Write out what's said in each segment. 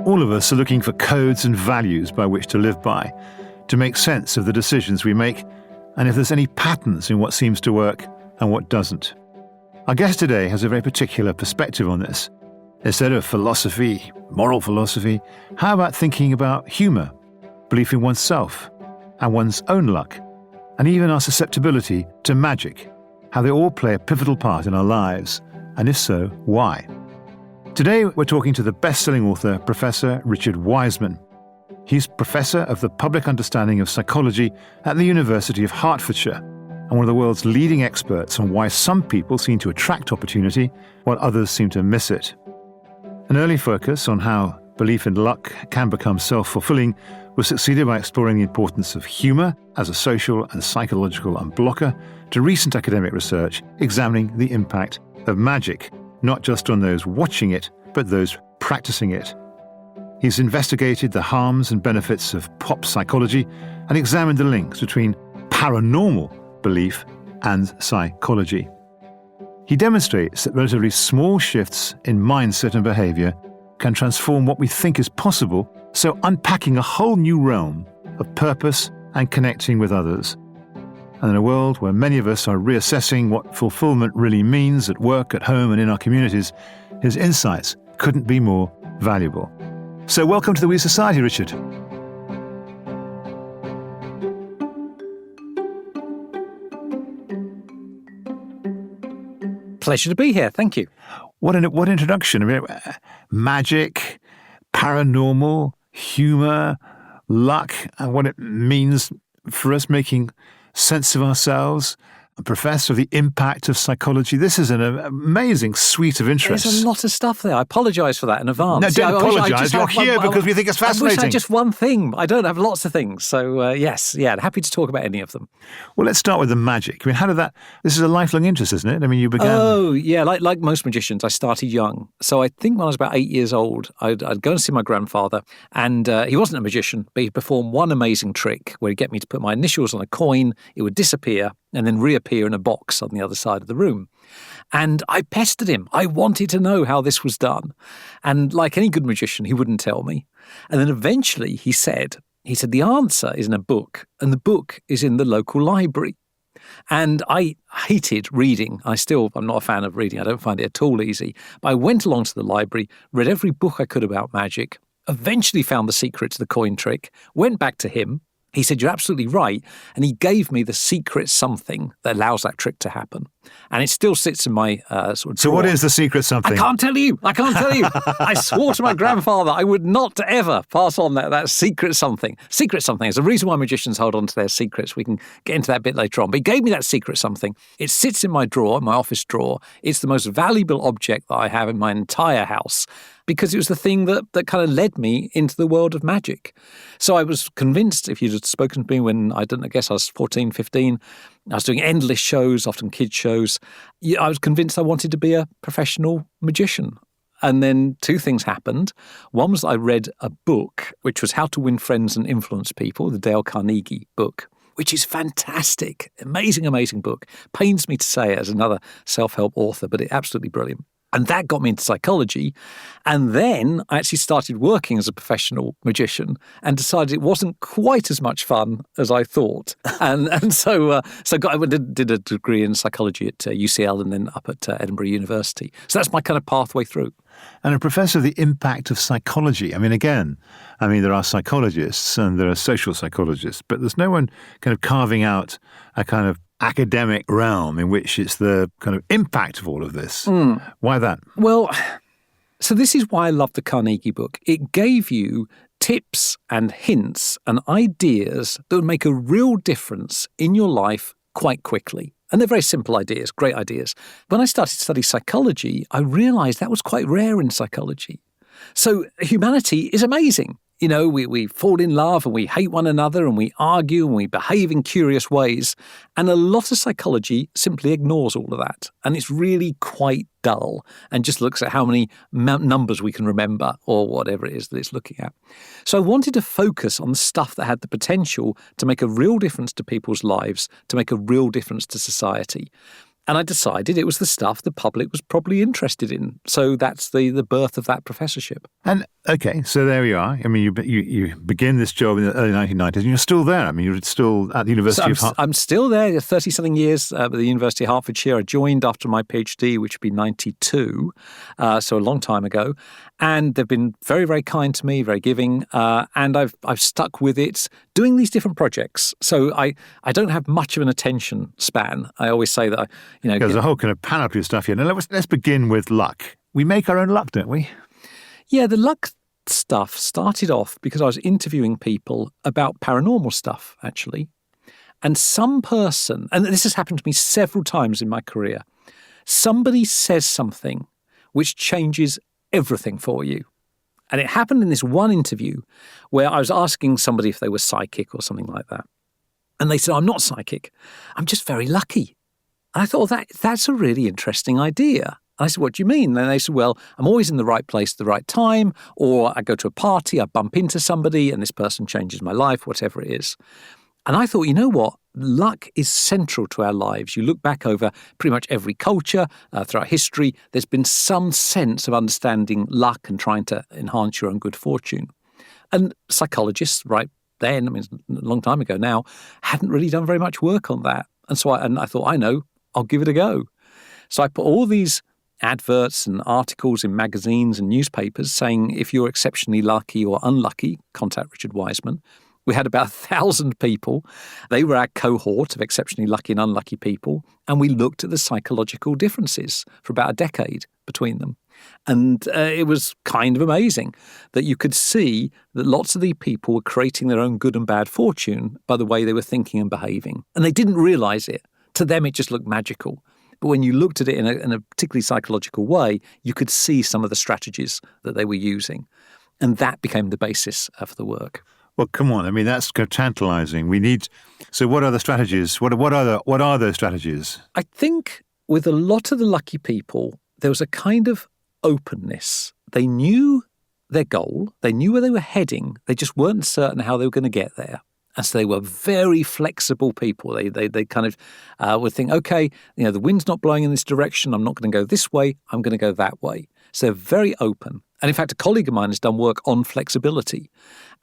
All of us are looking for codes and values by which to live by, to make sense of the decisions we make, and if there's any patterns in what seems to work and what doesn't. Our guest today has a very particular perspective on this. Instead of philosophy, moral philosophy, how about thinking about humour, belief in oneself, and one's own luck, and even our susceptibility to magic, how they all play a pivotal part in our lives, and if so, why? Today we're talking to the best-selling author, Professor Richard Wiseman. He's Professor of the Public Understanding of Psychology at the University of Hertfordshire, and one of the world's leading experts on why some people seem to attract opportunity while others seem to miss it. An early focus on how belief in luck can become self-fulfilling was succeeded by exploring the importance of humour as a social and psychological unblocker to recent academic research examining the impact of magic, not just on those watching it, but those practicing it. He's investigated the harms and benefits of pop psychology and examined the links between paranormal belief and psychology. He demonstrates that relatively small shifts in mindset and behaviour can transform what we think is possible, so unpacking a whole new realm of purpose and connecting with others. And in a world where many of us are reassessing what fulfilment really means at work, at home, and in our communities, his insights couldn't be more valuable. So welcome to the We Society, Richard. Pleasure to be here. Thank you. What introduction. I mean, magic, paranormal, humour, luck, and what it means for us making sense of ourselves. A professor of the impact of psychology. This is an amazing suite of interests. There's a lot of stuff there. I apologise for that in advance. No, don't apologise. You're here because we think it's fascinating. I wish I had just one thing. I don't have lots of things. So, yes, happy to talk about any of them. Well, let's start with the magic. I mean, how did that... This is a lifelong interest, isn't it? I mean, you began... Oh, yeah. Like most magicians, I started young. So I think when I was about 8 years old, I'd go and see my grandfather. And he wasn't a magician, but he performed one amazing trick where he'd get me to put my initials on a coin, it would disappear, and then reappear in a box on the other side of the room. And I pestered him. I wanted to know how this was done. And like any good magician, he wouldn't tell me. And then eventually he said, the answer is in a book, and the book is in the local library. And I hated reading. I'm not a fan of reading. I don't find it at all easy. But I went along to the library, read every book I could about magic, eventually found the secret to the coin trick, went back to him. He said, "You're absolutely right." And he gave me the secret something that allows that trick to happen. And it still sits in my sort of So drawer. what is the secret something? I can't tell you. I swore to my grandfather I would not ever pass on that secret something. Secret something is the reason why magicians hold on to their secrets. We can get into that bit later on. But he gave me that secret something. It sits in my drawer, my office drawer. It's the most valuable object that I have in my entire house, because it was the thing that kind of led me into the world of magic. So I was convinced, if you'd spoken to me when I was 14, 15, I was doing endless shows, often kids' shows. I was convinced I wanted to be a professional magician. And then two things happened. One was I read a book, which was How to Win Friends and Influence People, the Dale Carnegie book, which is fantastic. Amazing, amazing book. Pains me to say it as another self-help author, but it's absolutely brilliant. And that got me into psychology. And then I actually started working as a professional magician and decided it wasn't quite as much fun as I thought. So I did a degree in psychology at UCL and then up at Edinburgh University. So that's my kind of pathway through. And a professor of the impact of psychology. I mean, there are psychologists and there are social psychologists, but there's no one kind of carving out a kind of academic realm in which it's the kind of impact of all of this. Why that? Well, so this is why I love the Carnegie book. It gave you tips and hints and ideas that would make a real difference in your life quite quickly. And they're very simple ideas, great ideas. When I started to study psychology, I realised that was quite rare in psychology. So humanity is amazing. You know, we fall in love and we hate one another and we argue and we behave in curious ways. And a lot of psychology simply ignores all of that. And it's really quite dull and just looks at how many numbers we can remember or whatever it is that it's looking at. So I wanted to focus on the stuff that had the potential to make a real difference to people's lives, to make a real difference to society. And I decided it was the stuff the public was probably interested in. So that's the birth of that professorship. And, okay, so there you are. I mean, you begin this job in the early 1990s, and you're still there. I mean, you're still at the University of Hertfordshire. I'm still there, 30-something years at the University of Hertfordshire. I joined after my PhD, which would be 92, so a long time ago. And they've been very, very kind to me, very giving, and I've stuck with it, doing these different projects. So I don't have much of an attention span. I always say that, There's a whole kind of panoply of stuff here. Now, let's begin with luck. We make our own luck, don't we? Yeah, the luck stuff started off because I was interviewing people about paranormal stuff, actually. And some person, and this has happened to me several times in my career, somebody says something which changes everything for you. And it happened in this one interview where I was asking somebody if they were psychic or something like that. And they said, I'm not psychic. I'm just very lucky. And I thought, that's a really interesting idea. And I said, what do you mean? And they said, well, I'm always in the right place at the right time, or I go to a party, I bump into somebody, and this person changes my life, whatever it is. And I thought, you know what? Luck is central to our lives. You look back over pretty much every culture throughout history, there's been some sense of understanding luck and trying to enhance your own good fortune. And psychologists, right then, I mean, a long time ago now, hadn't really done very much work on that. And so I thought, I know, I'll give it a go. So I put all these adverts and articles in magazines and newspapers saying, if you're exceptionally lucky or unlucky, contact Richard Wiseman. We had about 1,000 people. They were our cohort of exceptionally lucky and unlucky people. And we looked at the psychological differences for about a decade between them. And it was kind of amazing that you could see that lots of these people were creating their own good and bad fortune by the way they were thinking and behaving. And they didn't realize it. To them, it just looked magical. But when you looked at it in a particularly psychological way, you could see some of the strategies that they were using. And that became the basis of the work. Well, come on. I mean, that's tantalizing. So what are the strategies? What are those strategies? I think with a lot of the lucky people, there was a kind of openness. They knew their goal. They knew where they were heading. They just weren't certain how they were going to get there. And so they were very flexible people. They kind of would think, okay, the wind's not blowing in this direction. I'm not going to go this way. I'm going to go that way. So they're very open. And in fact, a colleague of mine has done work on flexibility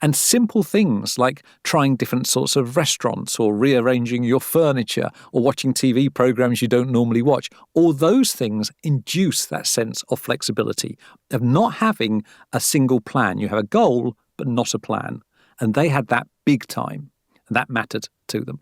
and simple things like trying different sorts of restaurants or rearranging your furniture or watching TV programs you don't normally watch. All those things induce that sense of flexibility, of not having a single plan. You have a goal, but not a plan. And they had that big time, and that mattered to them.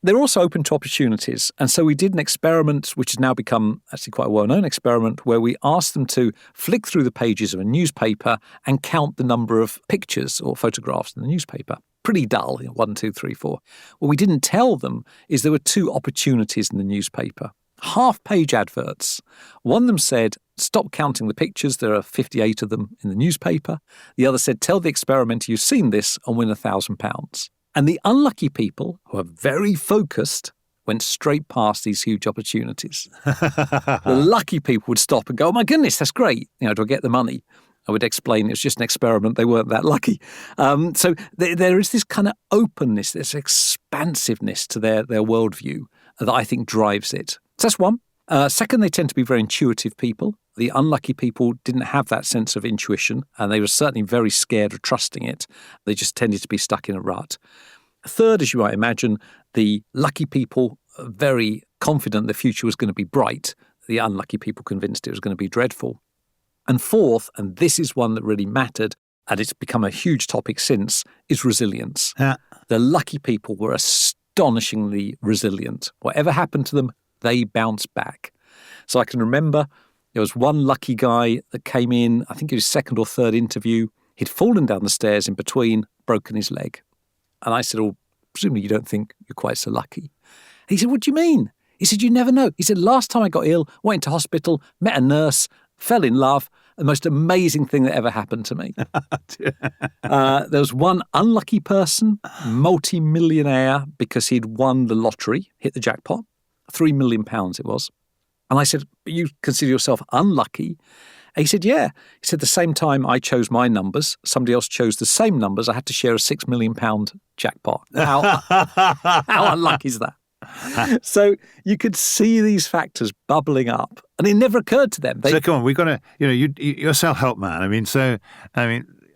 They're also open to opportunities. And so we did an experiment, which has now become actually quite a well-known experiment, where we asked them to flick through the pages of a newspaper and count the number of pictures or photographs in the newspaper. Pretty dull, 1, 2, 3, 4. What we didn't tell them is there were 2 opportunities in the newspaper. Half-page adverts. One of them said, stop counting the pictures, there are 58 of them in the newspaper. The other said, tell the experimenter you've seen this and win £1,000. And the unlucky people, who are very focused, went straight past these huge opportunities. The lucky people would stop and go, oh my goodness, that's great. Do I get the money? I would explain it was just an experiment. They weren't that lucky. So there is this kind of openness, this expansiveness to their worldview that I think drives it. So that's one. Second, they tend to be very intuitive people. The unlucky people didn't have that sense of intuition, and they were certainly very scared of trusting it. They just tended to be stuck in a rut. Third, as you might imagine, the lucky people are very confident the future was going to be bright. The unlucky people convinced it was going to be dreadful. And fourth, and this is one that really mattered, and it's become a huge topic since, is resilience. Yeah. The lucky people were astonishingly resilient. Whatever happened to them, they bounced back. So I can remember there was one lucky guy that came in, I think it was his 2nd or 3rd interview. He'd fallen down the stairs in between, broken his leg. And I said, oh, presumably you don't think you're quite so lucky. He said, what do you mean? He said, you never know. He said, last time I got ill, went to hospital, met a nurse, fell in love, the most amazing thing that ever happened to me. There was one unlucky person, multi-millionaire, because he'd won the lottery, hit the jackpot, £3 million it was. And I said, you consider yourself unlucky? And he said, yeah. He said, the same time I chose my numbers, somebody else chose the same numbers. I had to share a £6 million jackpot. How unlucky is that? So you could see these factors bubbling up, and it never occurred to them. So come on, we've got to, you're a self-help man.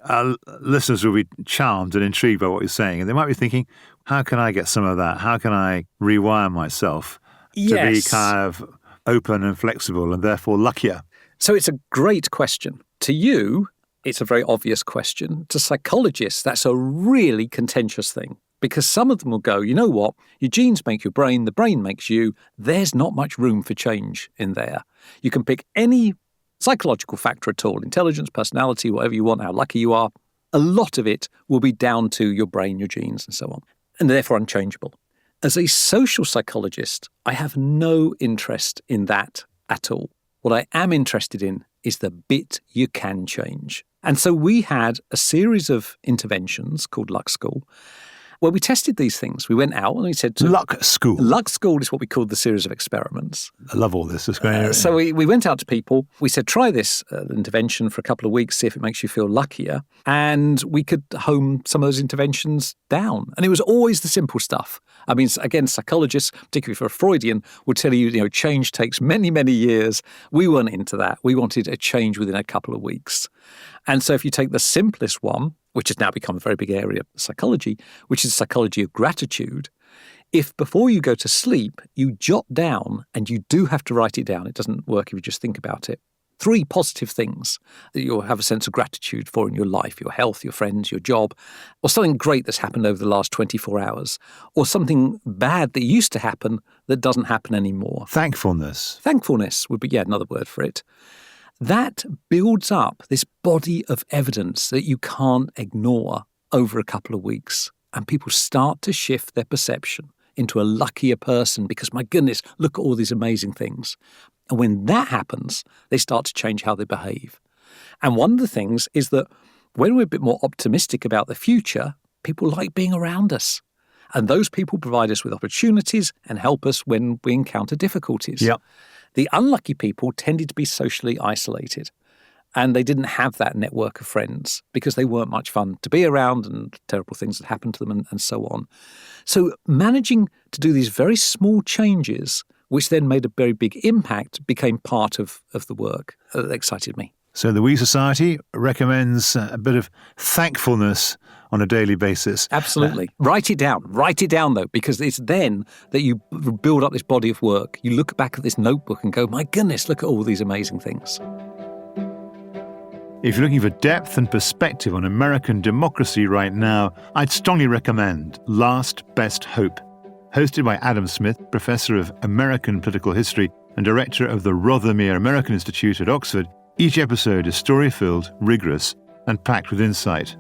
Our listeners will be charmed and intrigued by what you're saying, and they might be thinking, how can I get some of that? How can I rewire myself to be kind of open and flexible and therefore luckier? So it's a great question. To you, it's a very obvious question. To psychologists, that's a really contentious thing, because some of them will go, you know what, your genes make your brain, the brain makes you. There's not much room for change in there. You can pick any psychological factor at all, intelligence, personality, whatever you want, how lucky you are. A lot of it will be down to your brain, your genes, and so on, and therefore unchangeable. As a social psychologist, I have no interest in that at all. What I am interested in is the bit you can change. And so we had a series of interventions called Luck School, where we tested these things. We went out and we said to... Luck School. Luck School is what we called the series of experiments. I love all this. It's great. So we went out to people. We said, try this intervention for a couple of weeks, see if it makes you feel luckier. And we could hone some of those interventions down. And it was always the simple stuff. I mean, again, psychologists, particularly for a Freudian, will tell you, change takes many, many years. We weren't into that. We wanted a change within a couple of weeks. And so if you take the simplest one, which has now become a very big area of psychology, which is psychology of gratitude, if before you go to sleep, you jot down, and you do have to write it down, it doesn't work if you just think about it, 3 positive things that you'll have a sense of gratitude for in your life, your health, your friends, your job, or something great that's happened over the last 24 hours, or something bad that used to happen that doesn't happen anymore. Thankfulness. Thankfulness would be, another word for it. That builds up this body of evidence that you can't ignore over a couple of weeks. And people start to shift their perception into a luckier person because, my goodness, look at all these amazing things. And when that happens, they start to change how they behave. And one of the things is that when we're a bit more optimistic about the future, people like being around us. And those people provide us with opportunities and help us when we encounter difficulties. Yep. The unlucky people tended to be socially isolated, and they didn't have that network of friends because they weren't much fun to be around and terrible things that happened to them and so on. So managing to do these very small changes, which then made a very big impact, became part of the work that excited me. So the We Society recommends a bit of thankfulness on a daily basis. Absolutely. Write it down. Write it down, though, because it's then that you build up this body of work. You look back at this notebook and go, my goodness, look at all these amazing things. If you're looking for depth and perspective on American democracy right now, I'd strongly recommend Last Best Hope. Hosted by Adam Smith, Professor of American Political History and Director of the Rothermere American Institute at Oxford, each episode is story-filled, rigorous, and packed with insight.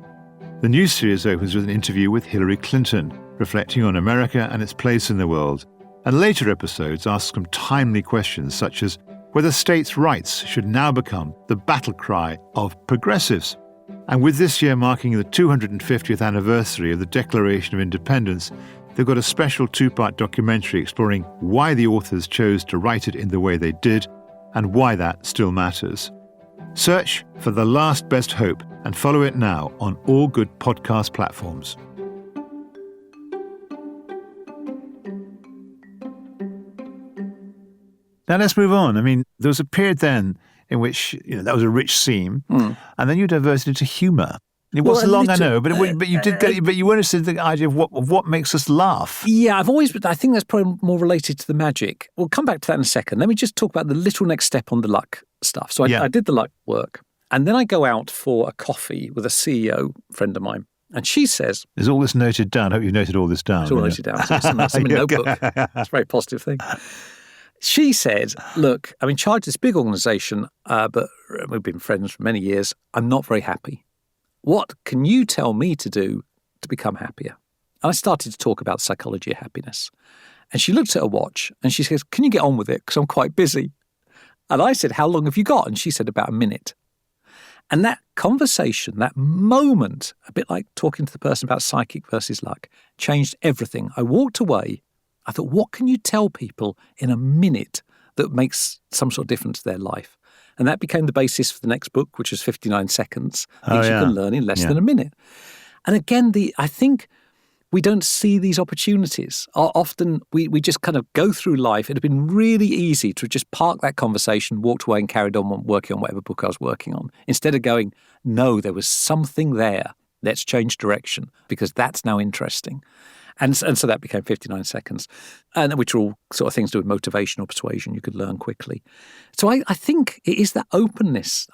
The new series opens with an interview with Hillary Clinton, reflecting on America and its place in the world. And later episodes ask some timely questions, such as whether states' rights should now become the battle cry of progressives. And with this year marking the 250th anniversary of the Declaration of Independence, they've got a special 2-part documentary exploring why the authors chose to write it in the way they did and why that still matters. Search for The Last Best Hope and follow it now on all good podcast platforms. Now let's move on. I mean, there was a period then in which that was a rich theme, and then you diverted into humour. It wasn't long, I know, but you did get. But you were interested in the idea of what makes us laugh. Yeah, I think that's probably more related to the magic. We'll come back to that in a second. Let me just talk about the little next step on the luck stuff. So I did the luck work, and then I go out for a coffee with a CEO friend of mine, and she says, "Is all this noted down? I hope you've noted all this down." It's all noted down. So it's in my notebook. It's a very positive thing. She said, look, I'm in charge of this big organisation, but we've been friends for many years. I'm not very happy. What can you tell me to do to become happier? And I started to talk about the psychology of happiness. And she looked at her watch and she says, can you get on with it? Because I'm quite busy. And I said, how long have you got? And she said, about a minute. And that conversation, that moment, a bit like talking to the person about psychic versus luck, changed everything. I walked away. I thought, what can you tell people in a minute that makes some sort of difference to their life? And that became the basis for the next book, which was 59 Seconds, things you can learn in less than a minute. And again, I think we don't see these opportunities. Often we just kind of go through life. It had been really easy to just park that conversation, walked away and carried on working on whatever book I was working on. Instead of going, no, there was something there. Let's change direction because that's now interesting. And so that became 59 seconds, and which are all sort of things to do with motivation or persuasion you could learn quickly. So I think it is that openness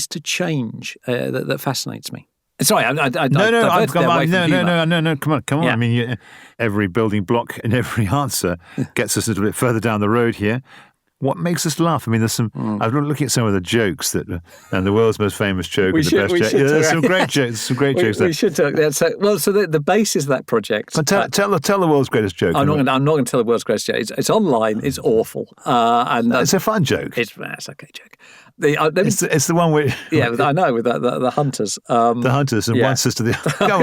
to change that fascinates me. Sorry, I no, come on. Yeah. I mean, every building block and every answer gets us a little bit further down the road here. What makes us laugh? I mean, there's some. I've been looking at some of the jokes and the world's most famous joke and the best joke. There's some great jokes. Some great jokes. We should talk. Yeah, so the basis of that project. Tell the world's greatest joke. I'm not going to tell the world's greatest joke. It's online. It's awful. And it's a fun joke. It's okay joke. It's the one where I know with the hunters. The hunters and one says to the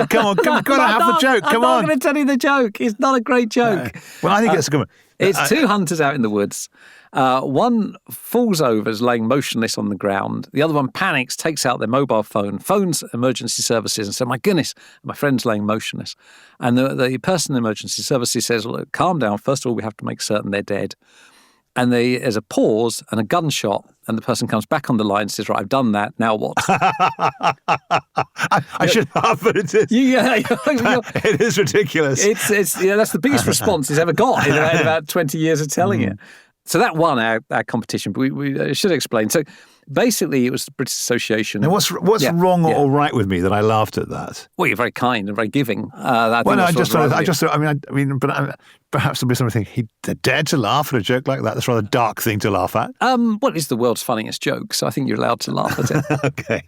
come on, we've got to have the joke. Come on. I'm not going to tell you the joke. It's not a great joke. Well, I think it's a good one. It's two hunters out in the woods. One falls over, is laying motionless on the ground. The other one panics, takes out their mobile phone, phones emergency services and says, my goodness, my friend's laying motionless. And the person in emergency services says, look, calm down. First of all, we have to make certain they're dead. And there's a pause and a gunshot, and the person comes back on the line and says, right, I've done that, now what? I should laugh, but it is. It is ridiculous. It's that's the biggest response he's ever got in about 20 years of telling it. So that won our competition, but we should explain. So basically, it was the British Association. Now, what's wrong or right with me that I laughed at that? Well, you're very kind and very giving. Perhaps somebody think they're dead to laugh at a joke like that. That's a rather dark thing to laugh at. Well, it's the world's funniest joke, so I think you're allowed to laugh at it. Okay.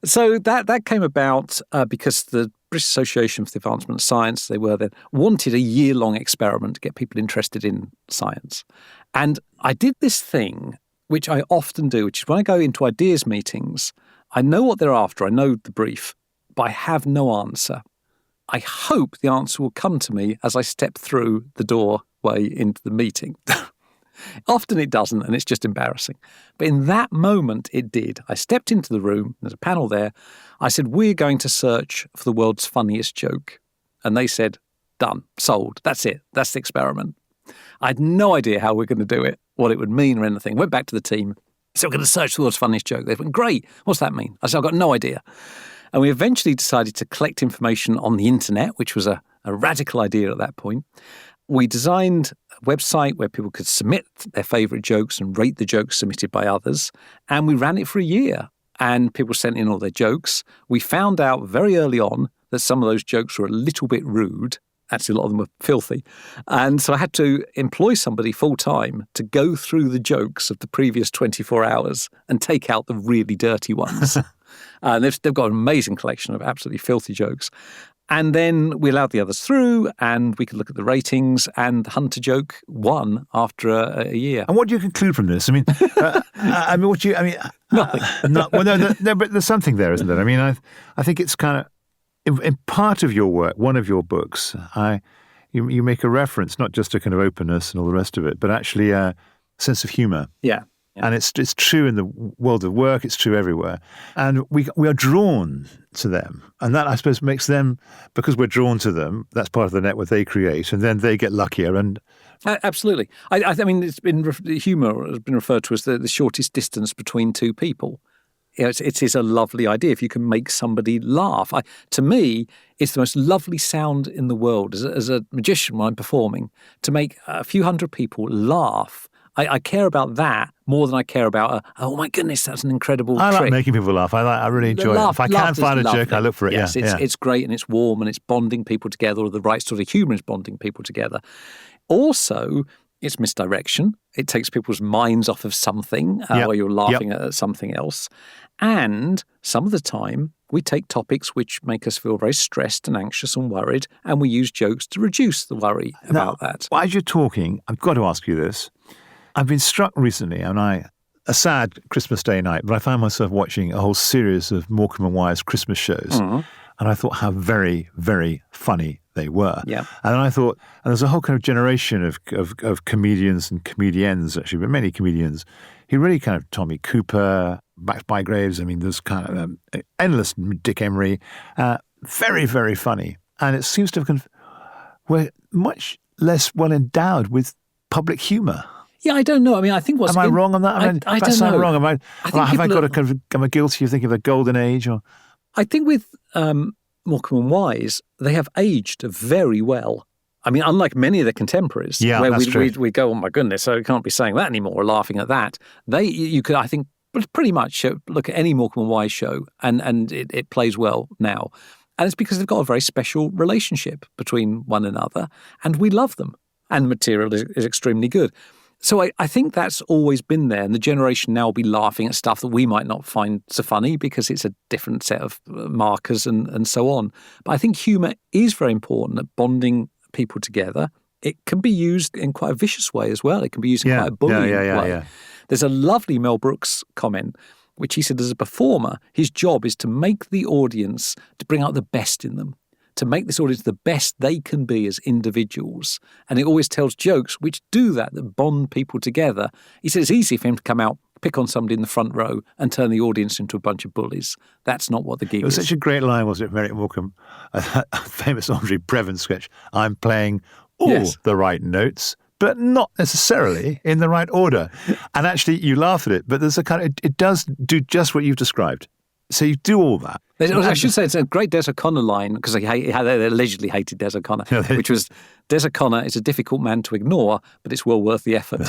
So that came about because the British Association for the Advancement of Science, they were then, wanted a year-long experiment to get people interested in science. And I did this thing, which I often do, which is when I go into ideas meetings, I know what they're after, I know the brief, but I have no answer. I hope the answer will come to me as I step through the doorway into the meeting. Often it doesn't, and it's just embarrassing. But in that moment, it did. I stepped into the room, there's a panel there. I said, we're going to search for the world's funniest joke. And they said, done, sold, that's it, that's the experiment. I had no idea how we're going to do it, what it would mean or anything. Went back to the team. So we're going to search the world's funniest joke. They went, great, what's that mean? I said, I've got no idea. And we eventually decided to collect information on the internet, which was a radical idea at that point. We designed a website where people could submit their favourite jokes and rate the jokes submitted by others. And we ran it for a year. And people sent in all their jokes. We found out very early on that some of those jokes were a little bit rude. Actually, a lot of them were filthy. And so I had to employ somebody full-time to go through the jokes of the previous 24 hours and take out the really dirty ones. And they've got an amazing collection of absolutely filthy jokes. And then we allowed the others through, and we could look at the ratings, and the Hunter joke won after a year. And what do you conclude from this? I mean, nothing. No, but there's something there, isn't there? I mean, I think it's kind of, in part of your work, one of your books, you make a reference not just to kind of openness and all the rest of it, but actually a sense of humour. Yeah. And it's true in the world of work, it's true everywhere. And we are drawn to them. And that, I suppose, makes them, because we're drawn to them, that's part of the network they create, and then they get luckier. And absolutely. I mean, humour has been referred to as the shortest distance between two people. It is a lovely idea if you can make somebody laugh. To me, it's the most lovely sound in the world as a magician when I'm performing, to make a few hundred people laugh. I care about that more than I care about, oh my goodness, that's an incredible trick. I like making people laugh. I really enjoy it. If I can find a joke, I look for it. Yes, it's great and it's warm and it's bonding people together, or the right sort of humour is bonding people together. Also, it's misdirection. It takes people's minds off of something while you're laughing at something else. And some of the time, we take topics which make us feel very stressed and anxious and worried, and we use jokes to reduce the worry about that. Well, as you're talking, I've got to ask you this. I've been struck recently, a sad Christmas Day night, but I found myself watching a whole series of Morecambe and Wise Christmas shows, and I thought how very, very funny they were. Yeah. And I thought, and there's a whole kind of generation of comedians and comedians, actually, but many comedians, who really kind of, Tommy Cooper, Max Bygraves, I mean, there's kind of endless Dick Emery, very, very funny. And it seems to have we're much less well endowed with public humour. Yeah, I don't know. I mean, I think Am I wrong on that? I don't know. I'm wrong. Am I guilty of thinking of a golden age? Or I think with Morecambe and Wise, they have aged very well. I mean, unlike many of their contemporaries, where we go, oh my goodness, so we can't be saying that anymore, or laughing at that. You could, I think, pretty much look at any Morecambe and Wise show, and it plays well now. And it's because they've got a very special relationship between one another, and we love them. And the material is extremely good. So I think that's always been there, and the generation now will be laughing at stuff that we might not find so funny because it's a different set of markers and so on. But I think humour is very important at bonding people together. It can be used in quite a vicious way as well. It can be used in quite a bullying way. Yeah. There's a lovely Mel Brooks comment, which he said as a performer, his job is to make the audience, to bring out the best in them, to make this audience the best they can be as individuals. And he always tells jokes which do that bond people together. He said it's easy for him to come out, pick on somebody in the front row and turn the audience into a bunch of bullies. That's not what the gig is. It was such a great line, wasn't it, Merrick Morecambe? A famous Andre Previn sketch. I'm playing all the right notes, but not necessarily in the right order. And actually, you laugh at it, but there's a kind of, it does do just what you've described. So you do all that. I should say it's a great Des O'Connor line, because they allegedly hated Des O'Connor, which was, Des O'Connor is a difficult man to ignore, but it's well worth the effort.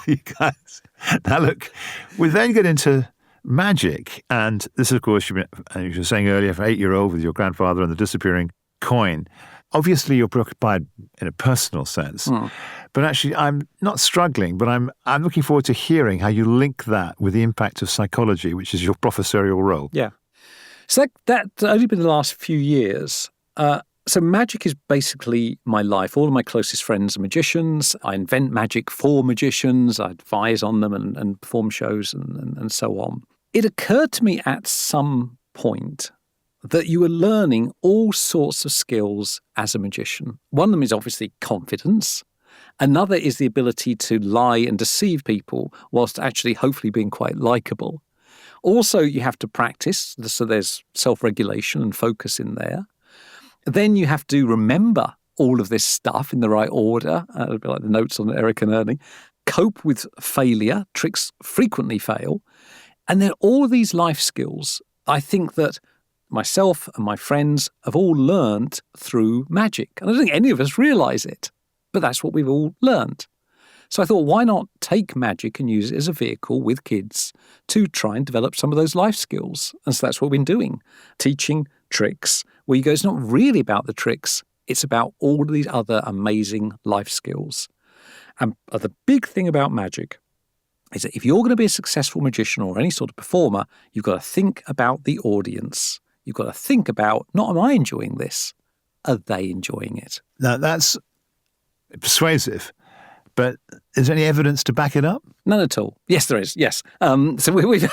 You guys. Now look, we then get into magic, and this, of course, you were saying earlier, for 8-year-old with your grandfather and the disappearing coin. Obviously, you're preoccupied in a personal sense, but actually, I'm not struggling. But I'm looking forward to hearing how you link that with the impact of psychology, which is your professorial role. Yeah, so that's only been the last few years. So magic is basically my life. All of my closest friends are magicians. I invent magic for magicians. I advise on them and perform shows and so on. It occurred to me at some point that you are learning all sorts of skills as a magician. One of them is obviously confidence. Another is the ability to lie and deceive people whilst actually hopefully being quite likable. Also, you have to practice, so there's self-regulation and focus in there. Then you have to remember all of this stuff in the right order, a bit like the notes on Eric and Ernie. Cope with failure, tricks frequently fail. And then all of these life skills, I think that myself and my friends have all learned through magic. And I don't think any of us realise it, but that's what we've all learned. So I thought, why not take magic and use it as a vehicle with kids to try and develop some of those life skills? And so that's what we've been doing, teaching tricks, where you go, it's not really about the tricks, it's about all of these other amazing life skills. And the big thing about magic is that if you're going to be a successful magician or any sort of performer, you've got to think about the audience. You've got to think about, not am I enjoying this? Are they enjoying it? Now, that's persuasive, but is there any evidence to back it up? None at all. Yes, there is, yes. So we've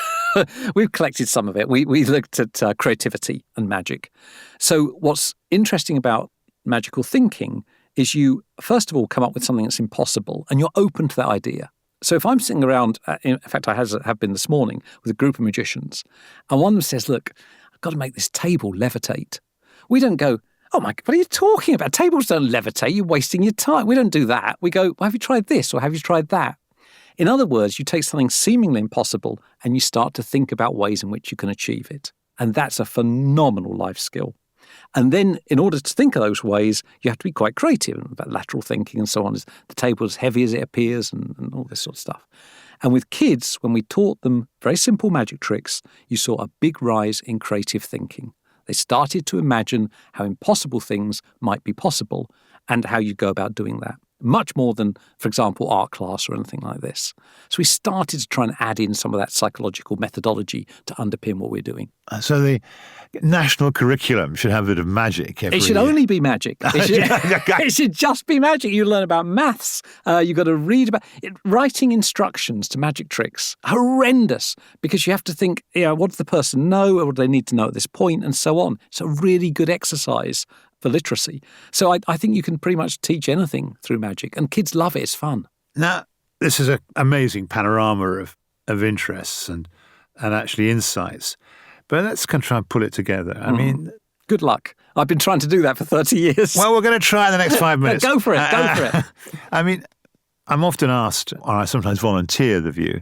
we've collected some of it. We looked at creativity and magic. So what's interesting about magical thinking is you, first of all, come up with something that's impossible, and you're open to that idea. So if I'm sitting around, in fact, I have been this morning with a group of magicians, and one of them says, look, I've got to make this table levitate. We don't go, oh my God, what are you talking about? Tables don't levitate. You're wasting your time. We don't do that. We go, well, have you tried this or have you tried that? In other words, you take something seemingly impossible and you start to think about ways in which you can achieve it. And that's a phenomenal life skill. And then in order to think of those ways, you have to be quite creative about lateral thinking and so on. The table is heavy as it appears and all this sort of stuff. And with kids, when we taught them very simple magic tricks, you saw a big rise in creative thinking. They started to imagine how impossible things might be possible and how you go about doing that. Much more than, for example, art class or anything like this. So we started to try and add in some of that psychological methodology to underpin what we're doing. So the national curriculum should have a bit of magic every It should year. Only be magic. It should just be magic. You learn about maths. You've got to read about it. Writing instructions to magic tricks. Horrendous. Because you have to think, what does the person know? What do they need to know at this point? And so on. It's a really good exercise for literacy. So I think you can pretty much teach anything through magic, and kids love it. It's fun. Now, this is an amazing panorama of interests and actually insights. But let's kind of try and pull it together. I mean, Good luck. I've been trying to do that for 30 years. Well, we're going to try in the next 5 minutes. Go for it. Go for it. I mean, I'm often asked, or I sometimes volunteer the view,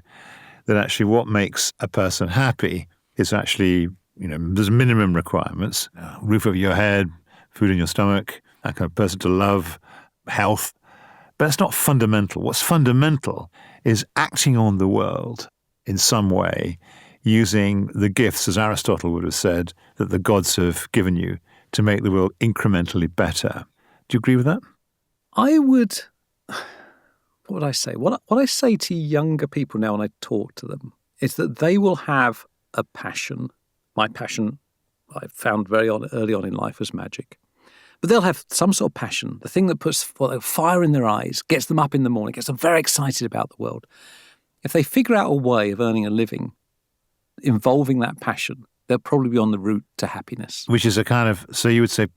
that actually what makes a person happy is actually, there's minimum requirements. Roof over your head, food in your stomach, that kind of person to love, health. But it's not fundamental. What's fundamental is acting on the world in some way, using the gifts, as Aristotle would have said, that the gods have given you to make the world incrementally better. Do you agree with that? I would... What would I say? What I say to younger people now when I talk to them is that they will have a passion. My passion, I found very early on in life, was magic. But they'll have some sort of passion, the thing that puts fire in their eyes, gets them up in the morning, gets them very excited about the world. If they figure out a way of earning a living involving that passion, they'll probably be on the route to happiness. Which is a kind of, so you would say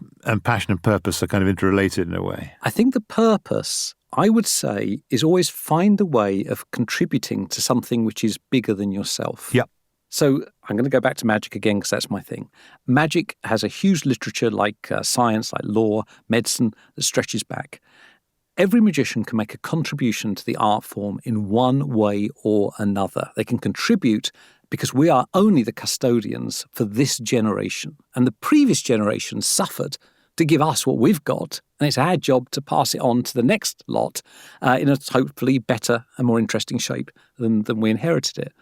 passion and purpose are kind of interrelated in a way. I think the purpose, I would say, is always find a way of contributing to something which is bigger than yourself. Yep. So I'm going to go back to magic again because that's my thing. Magic has a huge literature like science, like law, medicine that stretches back. Every magician can make a contribution to the art form in one way or another. They can contribute because we are only the custodians for this generation. And the previous generation suffered to give us what we've got, and it's our job to pass it on to the next lot in a hopefully better and more interesting shape than we inherited it.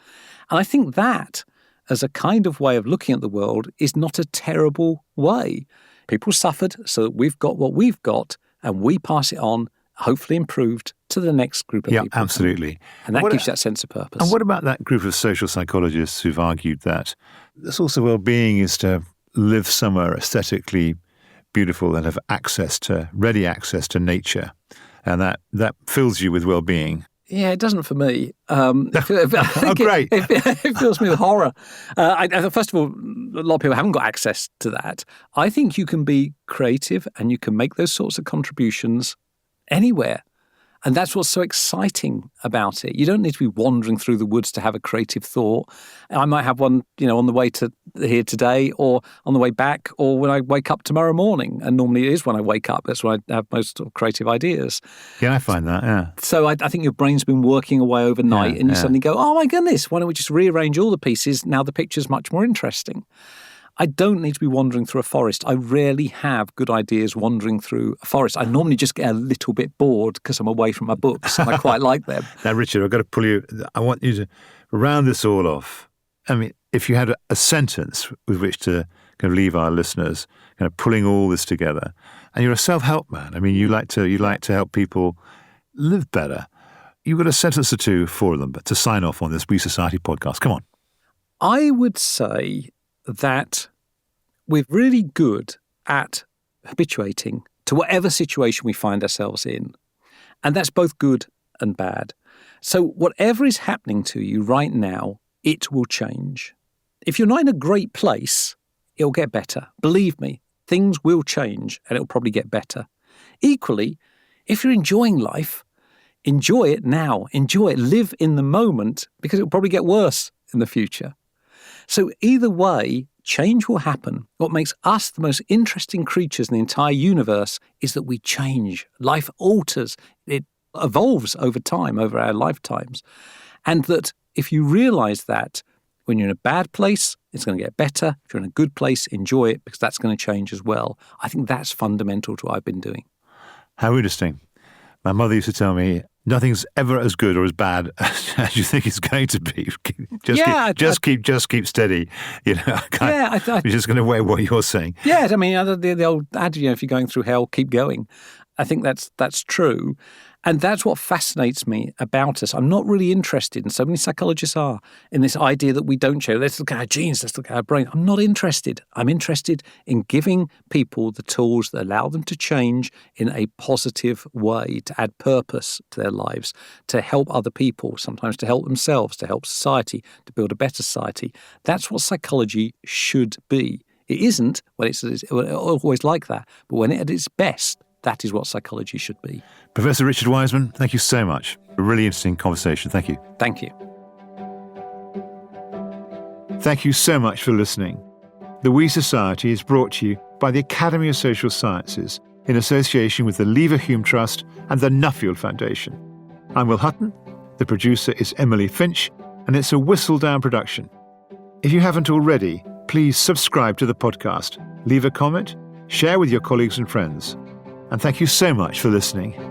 And I think that, as a kind of way of looking at the world, is not a terrible way. People suffered so that we've got what we've got, and we pass it on, hopefully improved, to the next group of people. Yeah, absolutely. And that gives you that sense of purpose. And what about that group of social psychologists who've argued that the source of well-being is to live somewhere aesthetically beautiful and have ready access to nature, and that fills you with well-being? Yeah, it doesn't for me. Oh, great. It fills me with horror. First of all, a lot of people haven't got access to that. I think you can be creative and you can make those sorts of contributions anywhere. And that's what's so exciting about it. You don't need to be wandering through the woods to have a creative thought. I might have one, on the way to here today, or on the way back, or when I wake up tomorrow morning. And normally it is when I wake up. That's when I have most sort of creative ideas. Yeah, I find that, yeah. So I think your brain's been working away overnight, and you suddenly go, oh my goodness, why don't we just rearrange all the pieces? Now the picture's much more interesting. I don't need to be wandering through a forest. I rarely have good ideas wandering through a forest. I normally just get a little bit bored because I'm away from my books and I quite like them. Now, Richard, I've got to pull you. I want you to round this all off. I mean, if you had a sentence with which to kind of leave our listeners, kind of pulling all this together, and you're a self-help man. I mean, you like to help people live better. You've got a sentence or two for them, but to sign off on this We Society podcast. Come on. I would say that we're really good at habituating to whatever situation we find ourselves in. And that's both good and bad. So whatever is happening to you right now, it will change. If you're not in a great place, it'll get better. Believe me, things will change and it'll probably get better. Equally, if you're enjoying life, enjoy it now. Enjoy it. Live in the moment, because it'll probably get worse in the future. So either way, change will happen. What makes us the most interesting creatures in the entire universe is that we change. Life alters. It evolves over time, over our lifetimes. And that if you realize that when you're in a bad place, it's going to get better. If you're in a good place, enjoy it, because that's going to change as well. I think that's fundamental to what I've been doing. How interesting. My mother used to tell me, nothing's ever as good or as bad as you think it's going to be. Just keep steady. You're just going to weigh what you're saying. Yeah, I mean, the old adage, if you're going through hell, keep going. I think that's true. And that's what fascinates me about us. I'm not really interested, and so many psychologists are, in this idea that we don't change. Let's look at our genes, let's look at our brain. I'm not interested. I'm interested in giving people the tools that allow them to change in a positive way, to add purpose to their lives, to help other people, sometimes to help themselves, to help society, to build a better society. That's what psychology should be. It isn't when it's always like that, but when it's at its best, that is what psychology should be. Professor Richard Wiseman, thank you so much. A really interesting conversation. Thank you. Thank you. Thank you so much for listening. The We Society is brought to you by the Academy of Social Sciences in association with the Leverhulme Trust and the Nuffield Foundation. I'm Will Hutton, the producer is Emily Finch, and it's a Whistledown production. If you haven't already, please subscribe to the podcast, leave a comment, share with your colleagues and friends. And thank you so much for listening.